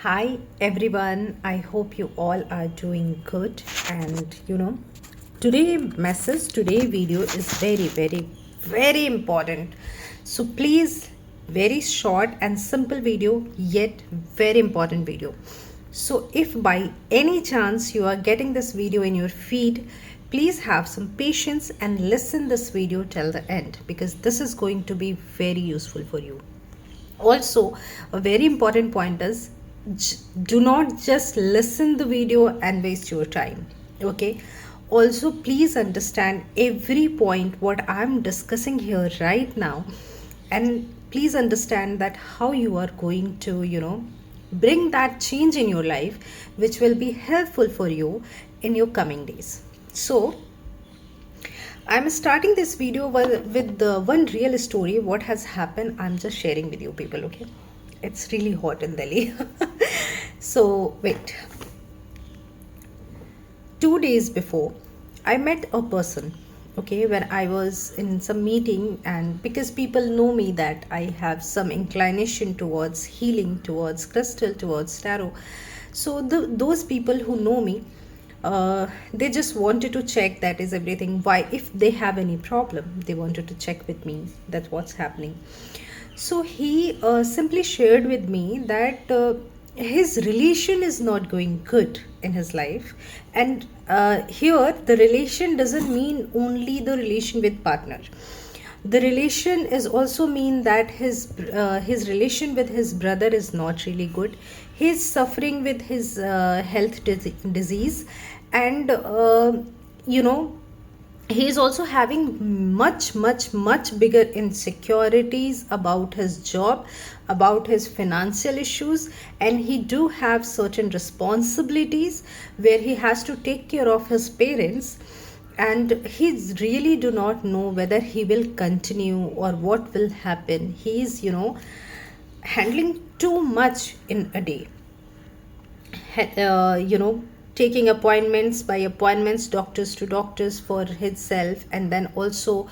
Hi everyone, I hope you all are doing good. And today video is very important. So please, very short and simple video, yet very important video. So if by any chance you are getting this video in your feed, please have some patience and listen this video till the end, because this is going to be very useful for you. Also, a very important point is, do not just listen the video and waste your time. Okay, also please understand every point what I'm discussing here right now, and please understand that how you are going to bring that change in your life, which will be helpful for you in your coming days. So I'm starting this video with the one real story. What has happened, I'm just sharing with you people, okay? It's really hot in Delhi. So, wait. 2 days before, I met a person, okay, when I was in some meeting, and because people know me that I have some inclination towards healing, towards crystal, towards tarot. So, those people who know me, they just wanted to check that is everything, why, if they have any problem, they wanted to check with me that what's happening. So he simply shared with me that his relation is not going good in his life. And here the relation doesn't mean only the relation with partner. The relation is also mean that his relation with his brother is not really good. He's suffering with his health disease, and you know he is also having much bigger insecurities about his job, about his financial issues, and he do have certain responsibilities where he has to take care of his parents, and he really do not know whether he will continue or what will happen. He is handling too much in a day, taking appointments by appointments, doctors to doctors for himself, and then also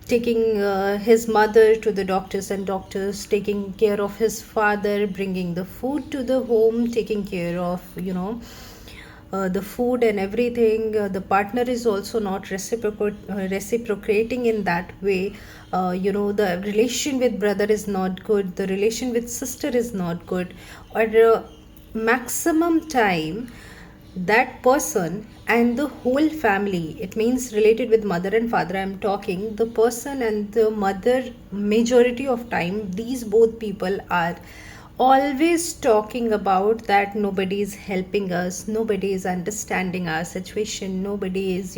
taking his mother to the doctors and doctors, taking care of his father, bringing the food to the home, taking care of the food and everything. The partner is also not reciprocating in that way. The relation with brother is not good, the relation with sister is not good, or maximum time that person and the whole family, it means related with mother and father, I'm talking, the person and the mother, majority of time these both people are always talking about that nobody is helping us, nobody is understanding our situation, nobody is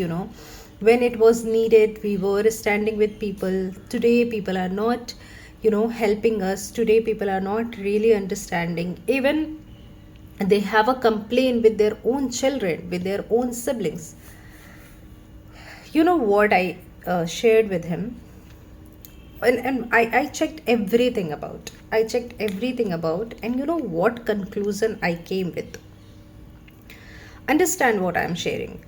when it was needed we were standing with people. Today people are not helping us. Today people are not really understanding. Even they have a complaint with their own children, with their own siblings. You know what I shared with him, and I checked everything about. And you know what conclusion I came with? Understand what I'm sharing.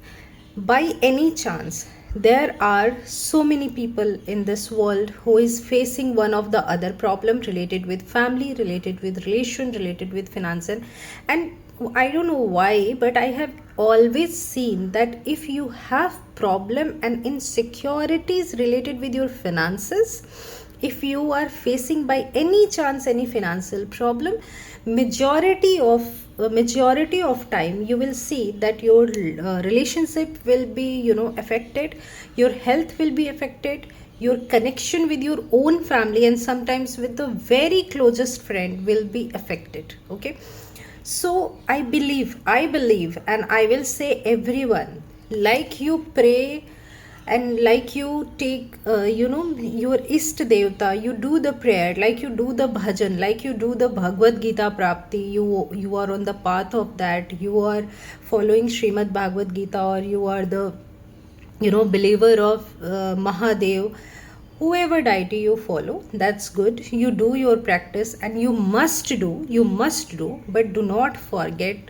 By any chance, there are so many people in this world who is facing one of the other problem related with family, related with relation, related with finance, and I don't know why, but I have always seen that if you have problem and insecurities related with your finances, if you are facing by any chance any financial problem, majority of time you will see that your relationship will be affected, your health will be affected, your connection with your own family and sometimes with the very closest friend will be affected. Okay, so I believe, and I will say everyone, like you pray and like you take your ist devta, you do the prayer, like you do the bhajan, like you do the Bhagavad Gita prapti, you are on the path of that, you are following Srimad Bhagavad Gita, or you are the believer of Mahadev, whoever deity you follow, that's good. You do your practice, and you must do, but do not forget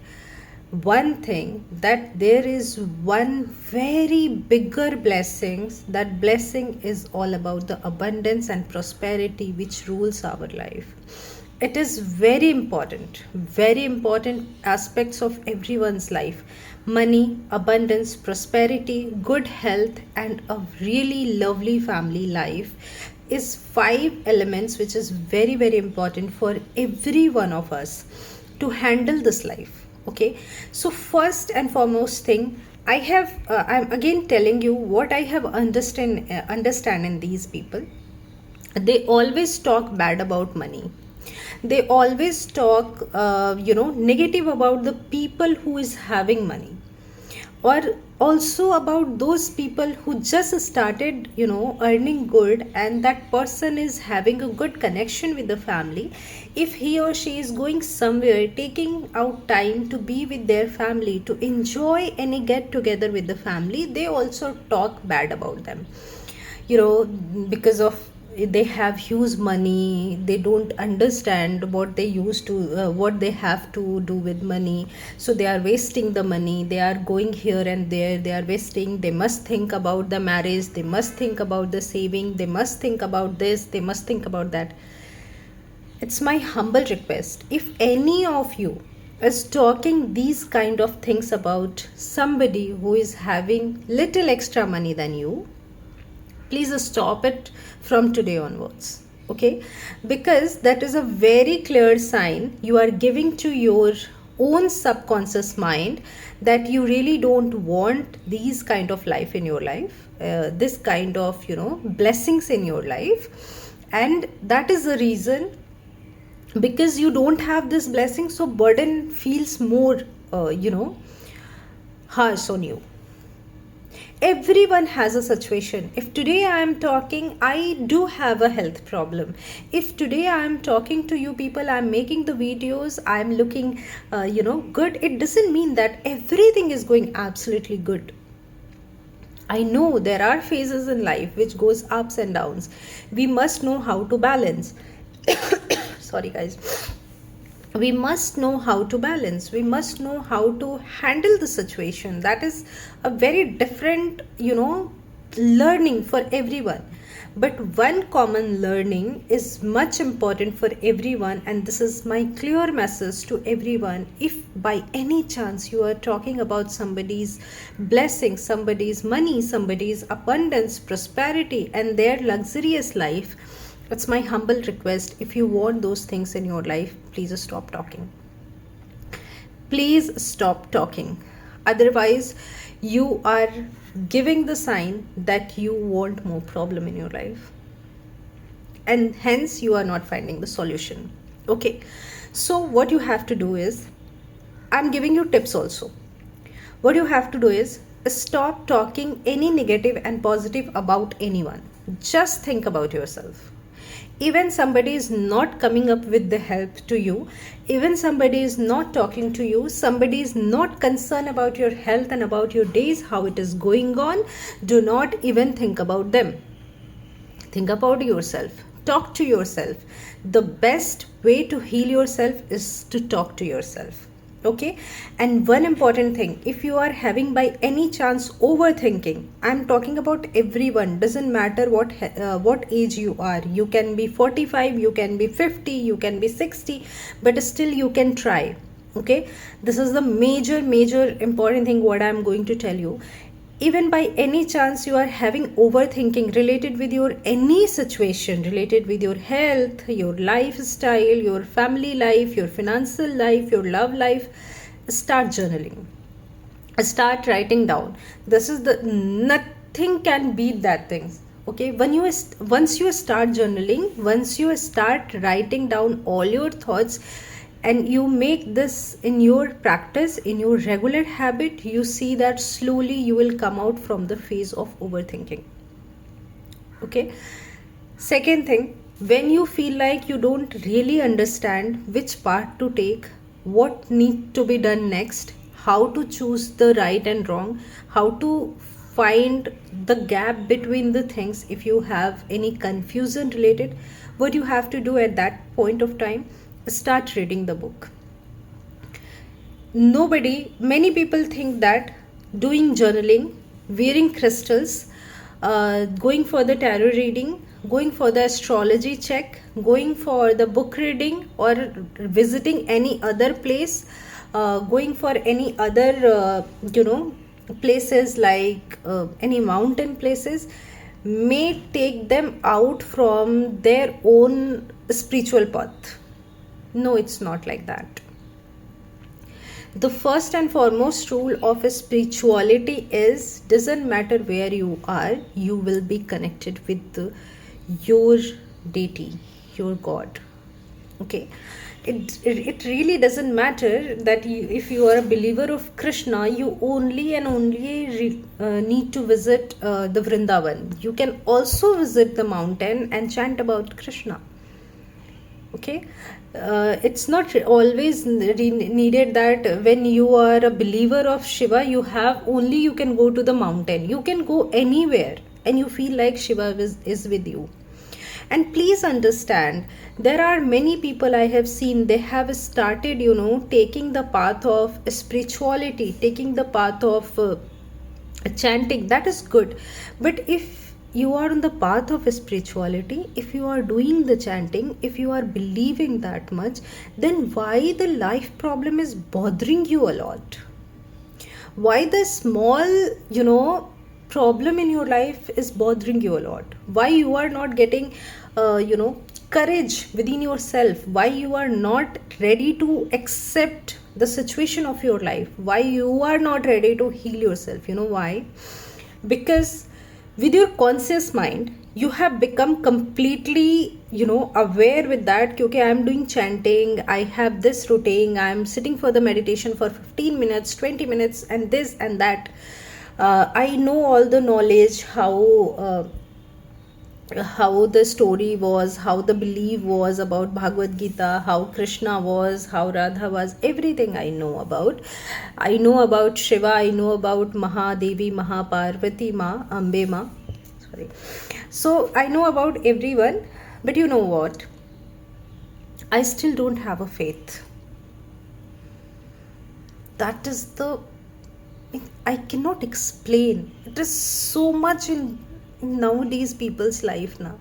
one thing, that there is one very bigger blessings. That blessing is all about the abundance and prosperity which rules our life. It is very important aspects of everyone's life. Money, abundance, prosperity, good health, and a really lovely family life is five elements which is very important for every one of us to handle this life. Okay, so first and foremost thing, I'm again telling you what I have understand in these people. They always talk bad about money. They always talk negative about the people who is having money, or also about those people who just started earning good, and that person is having a good connection with the family. If he or she is going somewhere, taking out time to be with their family, to enjoy any get together with the family, they also talk bad about them, because of they have huge money. They don't understand what they used to what they have to do with money, so they are wasting the money. They are going here and there, they are wasting. They must think about the marriage, they must think about the saving, they must think about this, they must think about that. It's my humble request, if any of you is talking these kind of things about somebody who is having little extra money than you, please stop it from today onwards. Okay, because that is a very clear sign you are giving to your own subconscious mind that you really don't want these kind of life in your life, this kind of blessings in your life. And that is the reason, because you don't have this blessing, so burden feels more harsh on you. Everyone has a situation. If today I am talking, I do have a health problem. If today I am talking to you people, I am making the videos, I am looking good, it doesn't mean that everything is going absolutely good. I know there are phases in life which goes ups and downs. We must know how to balance. Sorry guys. We must know how to balance. We must know how to handle the situation. That is a very different learning for everyone. But one common learning is much important for everyone, and this is my clear message to everyone. If by any chance you are talking about somebody's blessing, somebody's money, somebody's abundance, prosperity, and their luxurious life, it's my humble request, if you want those things in your life, please stop talking. Please stop talking. Otherwise, you are giving the sign that you want more problem in your life. And hence, you are not finding the solution. Okay. So what you have to do is, I'm giving you tips also. What you have to do is, stop talking any negative and positive about anyone. Just think about yourself. Even somebody is not coming up with the help to you, even somebody is not talking to you, somebody is not concerned about your health and about your days, how it is going on, do not even think about them. Think about yourself. Talk to yourself. The best way to heal yourself is to talk to yourself. Okay. And one important thing, if you are having by any chance overthinking, I'm talking about everyone, doesn't matter what age you are. You can be 45, you can be 50, you can be 60, but still you can try. Okay. This is the major important thing what I'm going to tell you. Even by any chance you are having overthinking related with your any situation, related with your health, your lifestyle, your family life, your financial life, your love life, start journaling. Start writing down. This is the nothing can beat that thing. Okay, once you start journaling, once you start writing down all your thoughts, and you make this in your practice, in your regular habit, you see that slowly you will come out from the phase of overthinking. Okay. Second thing, when you feel like you don't really understand which path to take, what need to be done next, how to choose the right and wrong, how to find the gap between the things, if you have any confusion related, what you have to do at that point of time, start reading the book. Many people think that doing journaling, wearing crystals, going for the tarot reading going for the astrology check, going for the book reading, or visiting any other place, going for any other places like any mountain places, may take them out from their own spiritual path. No, it's not like that. The first and foremost rule of spirituality is, doesn't matter where you are, you will be connected with your deity, your God. Okay, it really doesn't matter that if you are a believer of Krishna, you only and only need to visit the Vrindavan. You can also visit the mountain and chant about Krishna. Okay, it's not always needed that when you are a believer of Shiva, you can go to the mountain. You can go anywhere and you feel like Shiva is with you. And please understand, there are many people I have seen, they have started taking the path of spirituality, taking the path of chanting. That is good, but if you are on the path of spirituality, if you are doing the chanting, if you are believing that much, then why the life problem is bothering you a lot? Why the small problem in your life is bothering you a lot? Why you are not getting courage within yourself? Why you are not ready to accept the situation of your life? Why you are not ready to heal yourself? You know why? Because with your conscious mind, you have become completely aware with that. Okay, I am doing chanting, I have this routine, I am sitting for the meditation for 15 minutes, 20 minutes, and this and that. I know all the knowledge, how the story was, how the belief was about Bhagavad Gita, how Krishna was, how Radha was, everything I know about. I know about Shiva, I know about Mahadevi, Mahaparvati Ma, Ambe Ma. Sorry. So I know about everyone, but you know what? I still don't have a faith. That is I cannot explain. It is so much in nowadays people's life now.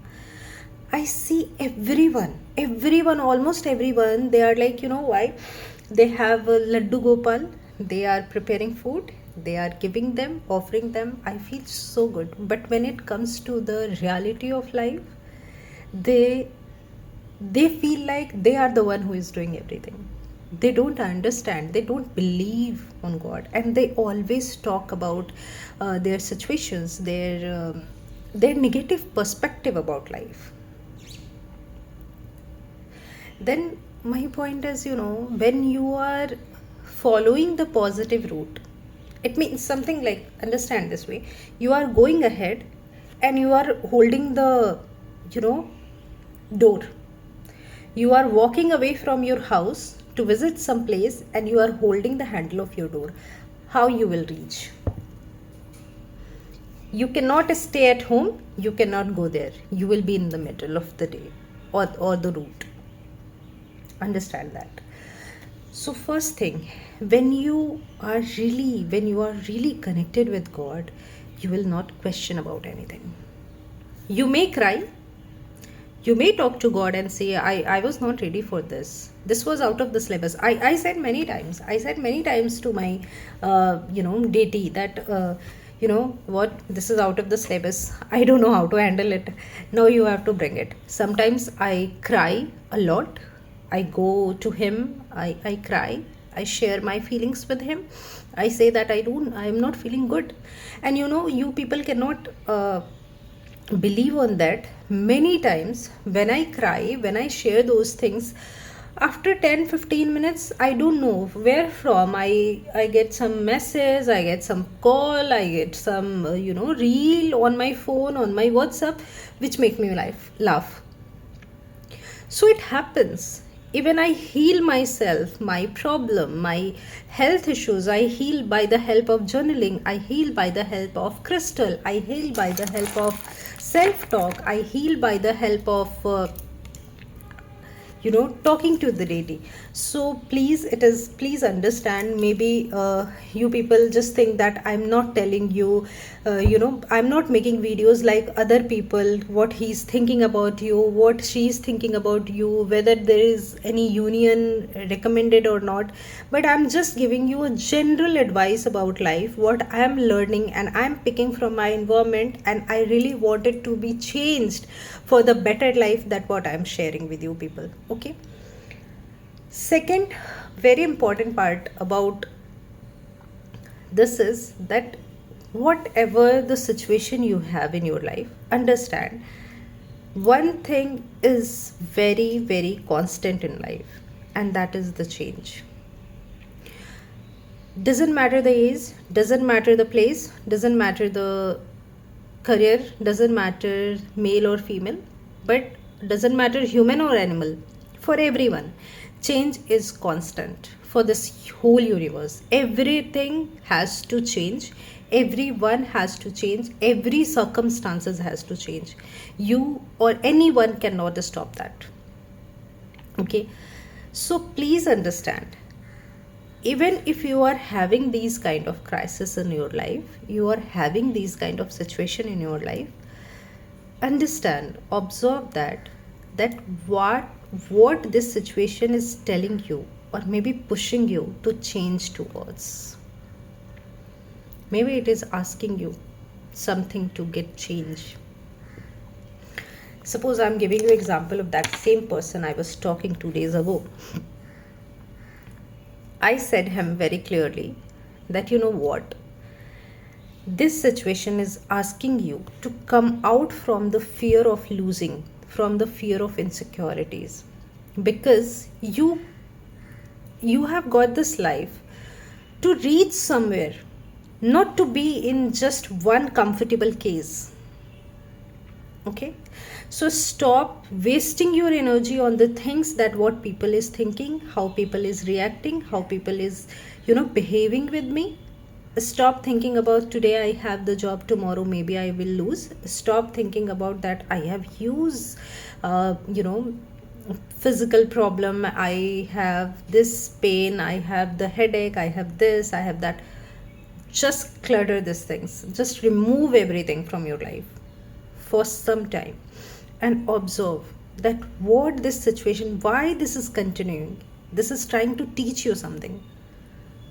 I see everyone, almost everyone, they are like, why? They have a Laddu Gopal, they are preparing food, they are giving them, offering them. I feel so good. But when it comes to the reality of life, they feel like they are the one who is doing everything. They don't understand, they don't believe on God, and they always talk about their situations, their negative perspective about life. Then my point is, when you are following the positive route, it means something like, understand this way, you are going ahead and you are holding the door. You are walking away from your house to visit some place and you are holding the handle of your door. How you will reach? You cannot stay at home, you cannot go there. You will be in the middle of the day or the route. Understand that. So first thing, when you are really connected with God, you will not question about anything. You may cry, you may talk to God and say, I was not ready for this. This was out of the syllabus. I said many times to my deity that what, this is out of the syllabus, I don't know how to handle it. Now you have to bring it. Sometimes I cry a lot. I go to him, I cry, I share my feelings with him. I say that I am not feeling good. And you people cannot believe on that. Many times when I cry, when I share those things, after 10-15 minutes, I don't know where from, I get some message, I get some call, I get some reel on my phone, on my WhatsApp, which make me laugh. So it happens. Even I heal myself, my problem, my health issues, I heal by the help of journaling, I heal by the help of crystal, I heal by the help of self-talk, I heal by the help of talking to the lady. So please understand. Maybe you people just think that I'm not telling you, I'm not making videos like other people, what he's thinking about you, what she's thinking about you, whether there is any union recommended or not. But I'm just giving you a general advice about life, what I'm learning and I'm picking from my environment, and I really want it to be changed for the better life, that what I'm sharing with you people. Okay. Second very important part about this is that whatever the situation you have in your life, understand one thing is very, very constant in life, and that is the change. Doesn't matter the age, doesn't matter the place, doesn't matter the career, doesn't matter male or female, but doesn't matter human or animal. For everyone, change is constant. For this whole universe, everything has to change, everyone has to change, every circumstances has to change. You or anyone cannot stop that. Okay. So please understand, even if you are having these kind of crisis in your life, you are having these kind of situation in your life, understand, observe that what this situation is telling you, or maybe pushing you to change towards. Maybe it is asking you something to get change. Suppose I'm giving you example of that same person I was talking 2 days ago. I said him very clearly that, you know what, this situation is asking you to come out from the fear of losing, from the fear of insecurities, because you have got this life to reach somewhere, not to be in just one comfortable case. Okay, so stop wasting your energy on the things that what people is thinking, how people is reacting, how people is behaving with me. Stop thinking about today I have the job, tomorrow maybe I will lose. Stop thinking about that I have huge physical problem, I have this pain, I have the headache, I have this, I have that. Just clutter these things, just remove everything from your life for some time and observe that what this situation, why this is continuing. This is trying to teach you something,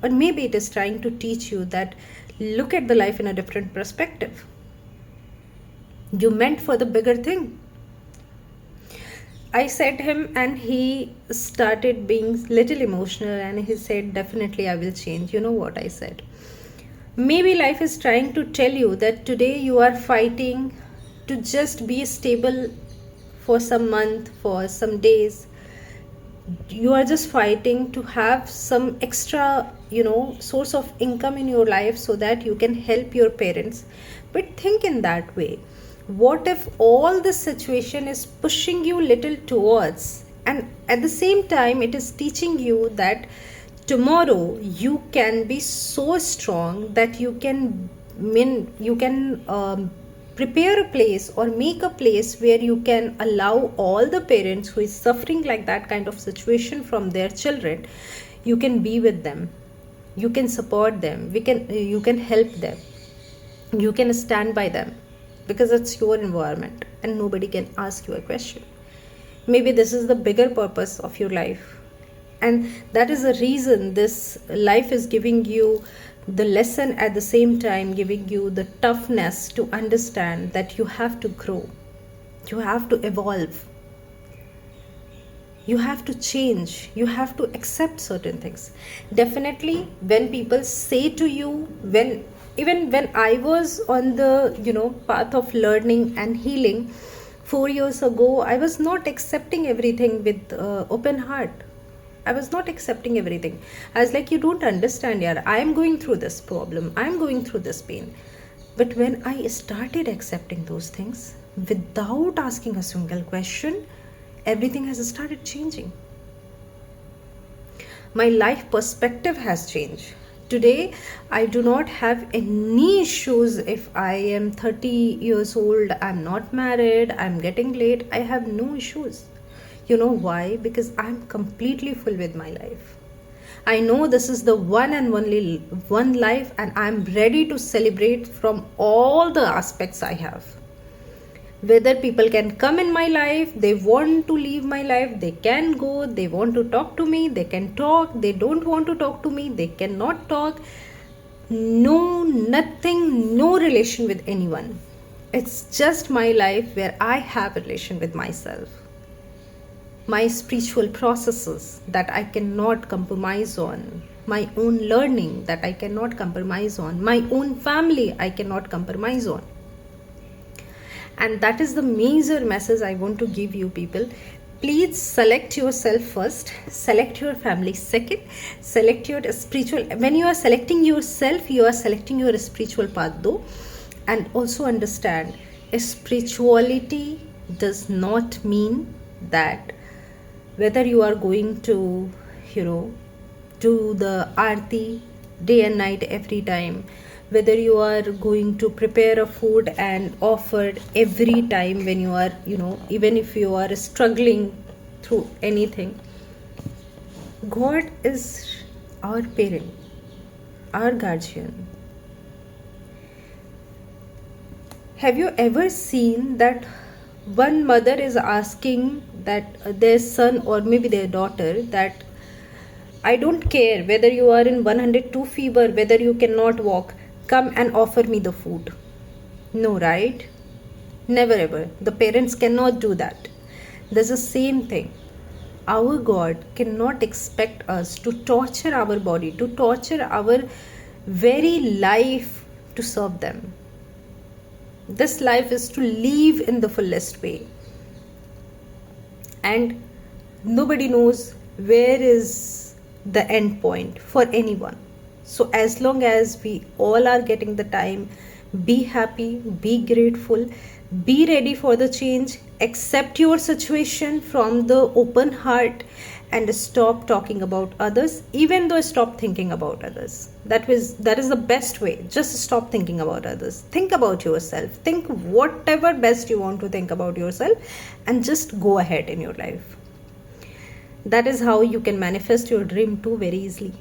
or maybe it is trying to teach you that look at the life in a different perspective. You meant for the bigger thing. I said him, and he started being little emotional, and he said, definitely I will change. You know what I said? Maybe life is trying to tell you that today you are fighting to just be stable for some month, for some days. You are just fighting to have some extra source of income in your life, so that you can help your parents. But think in that way, what if all this situation is pushing you little towards, and at the same time it is teaching you that tomorrow you can be so strong that you can prepare a place or make a place where you can allow all the parents who is suffering like that kind of situation from their children. You can be with them, you can support them, you can help them, you can stand by them, because it's your environment and nobody can ask you a question. Maybe this is the bigger purpose of your life, and that is the reason this life is giving you the lesson, at the same time giving you the toughness to understand that you have to grow, you have to evolve, you have to change, you have to accept certain things. Definitely when people say to you, even when I was on the path of learning and healing 4 years ago, I was not accepting everything with open heart. I was not accepting everything. I was like, you don't understand, yaar. I am going through this problem. I am going through this pain. But when I started accepting those things without asking a single question, everything has started changing. My life perspective has changed. Today, I do not have any issues if I am 30 years old, I'm not married, I'm getting late. I have no issues. You know why? Because I'm completely full with my life. I know this is the one and only one life, and I'm ready to celebrate from all the aspects I have. Whether people can come in my life, they want to leave my life, they can go, they want to talk to me, they can talk, they don't want to talk to me, they cannot talk. No, nothing, no relation with anyone. It's just my life where I have a relation with myself. My spiritual processes that I cannot compromise on, my own learning that I cannot compromise on, my own family I cannot compromise on. And that is the major message I want to give you, people. Please select yourself first, select your family second, select your spiritual. When you are selecting yourself, you are selecting your spiritual path though. And also understand, spirituality does not mean that whether you are going to, do the aarti day and night every time, whether you are going to prepare a food and offer every time when you are, even if you are struggling through anything. God is our parent, our guardian. Have you ever seen that one mother is asking that their son or maybe their daughter that I don't care whether you are in 102 fever, whether you cannot walk, come and offer me the food? No, right? Never ever. The parents cannot do that. There's the same thing. Our God cannot expect us to torture our body, to torture our very life to serve them. This life is to live in the fullest way. And nobody knows where is the end point for anyone. So as long as we all are getting the time, be happy, be grateful, be ready for the change, accept your situation from the open heart, and stop talking about others. Even though stop thinking about others. That is the best way. Just stop thinking about others. Think about yourself. Think whatever best you want to think about yourself, and just go ahead in your life. That is how you can manifest your dream too very easily.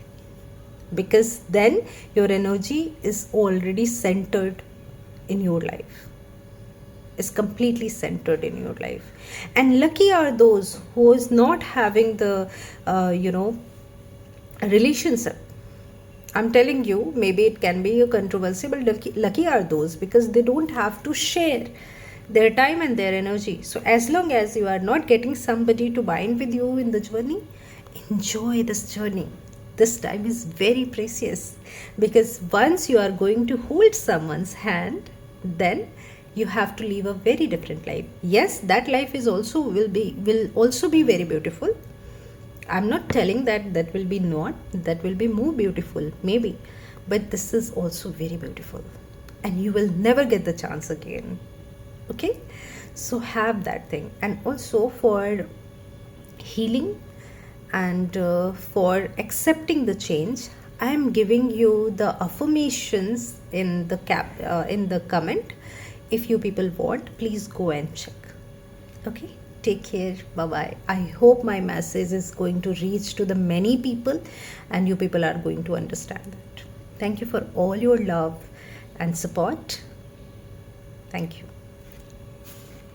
Because then your energy is already centered in your life. Is completely centered in your life. And lucky are those who is not having the relationship. I'm telling you, maybe it can be a controversy, but lucky are those because they don't have to share their time and their energy. So as long as you are not getting somebody to bind with you in the journey, enjoy this journey. This time is very precious, because once you are going to hold someone's hand, then you have to live a very different life. Yes, that life is also will also be very beautiful. I'm not telling that will be not, that will be more beautiful maybe, but this is also very beautiful, and you will never get the chance again. Okay, so have that thing. And also for healing and for accepting the change, I am giving you the affirmations in the comment. If you people want, please go and check. Okay, take care. Bye bye. I hope my message is going to reach to the many people, and you people are going to understand that. Thank you for all your love and support. Thank you.